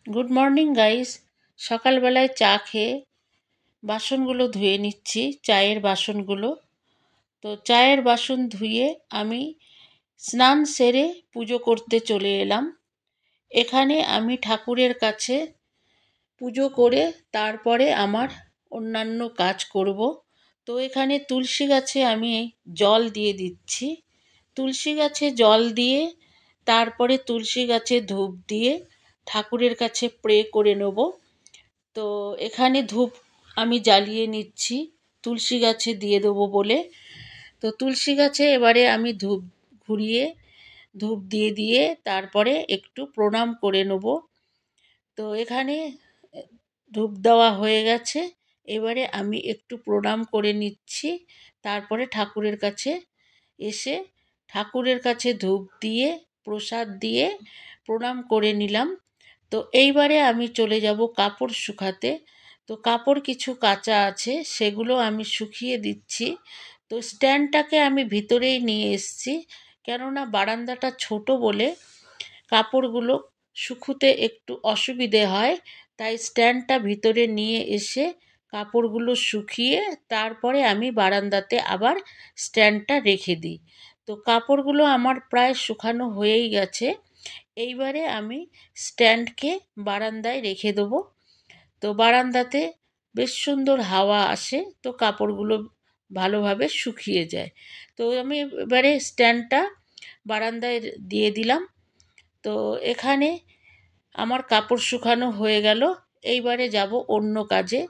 Good morning guys. সকালবেলায় চা খেয়ে বাসনগুলো ধুয়ে নিচ্ছি, চায়ের বাসনগুলো। তো চায়ের বাসন ধুয়ে আমি স্নান সেরে পুজো করতে চলে এলাম। এখানে আমি ঠাকুরের কাছে পুজো করে তারপরে আমার অন্যান্য কাজ করব। তো এখানে তুলসী গাছে আমি জল দিয়ে দিচ্ছি। তুলসী গাছে জল দিয়ে তারপরে তুলসী গাছে ধূপ দিয়ে ঠাকুরের কাছে প্রে করে নেব। তো এখানে ধূপ আমি জ্বালিয়ে নিচ্ছি তুলসী গাছে দিয়ে দেবো বলে। তো তুলসী গাছে এবারে আমি ধূপ ঘুরিয়ে ধূপ দিয়ে দিয়ে তারপরে একটু প্রণাম করে নেব। তো এখানে ধূপ দেওয়া হয়ে গেছে। এবারে আমি একটু প্রণাম করে নিচ্ছি। তারপরে ঠাকুরের কাছে এসে ঠাকুরের কাছে ধূপ দিয়ে প্রসাদ দিয়ে প্রণাম করে নিলাম। তো এইবারে আমি চলে যাব কাপড় শুকাতে। তো কাপড় কিছু কাচা আছে, সেগুলো আমি শুকিয়ে দিচ্ছি। তো স্ট্যান্ডটাকে আমি ভিতরেই নিয়ে এসেছি, কেননা বারান্দাটা ছোট বলে কাপড়গুলো শুকোতে একটু অসুবিধে হয়। তাই স্ট্যান্ডটা ভিতরে নিয়ে এসে কাপড়গুলো শুকিয়ে তারপরে আমি বারান্দাতে আবার স্ট্যান্ডটা রেখে দিই। তো কাপড়গুলো আমার প্রায় শুকানো হয়েই গেছে। এইবারে আমি স্ট্যান্ডকে বারান্দায় রেখে দেবো। তো বারান্দাতে বেশ সুন্দর হাওয়া আসে, তো কাপড়গুলো ভালোভাবে শুকিয়ে যায়। তো আমি এবারে স্ট্যান্ডটা বারান্দায় দিয়ে দিলাম। তো এখানে আমার কাপড় শুকানো হয়ে গেল। এইবারে যাব অন্য কাজে।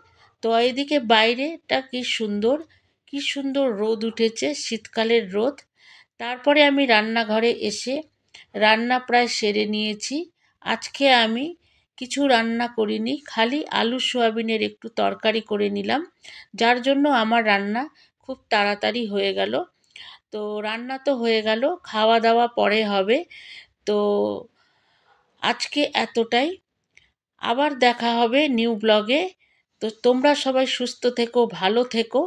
তো এদিকে বাইরেটা কি সুন্দর রোদ উঠেছে, শীতকালের রোদ। তারপরে আমি রান্নাঘরে এসে রান্না প্রায় সেরে নিয়েছি। আজকে আমি কিছু রান্না করিনি, খালি আলু সোয়াবিনের একটু তরকারি করে নিলাম, যার জন্য আমার রান্না খুব তাড়াতাড়ি হয়ে গেল। তো রান্না তো হয়ে গেল, খাওয়া দাওয়া পরে হবে। তো আজকে এতটাই। আবার দেখা হবে নিউ ব্লগে। তো তোমরা সবাই সুস্থ থেকো, ভালো থেকো।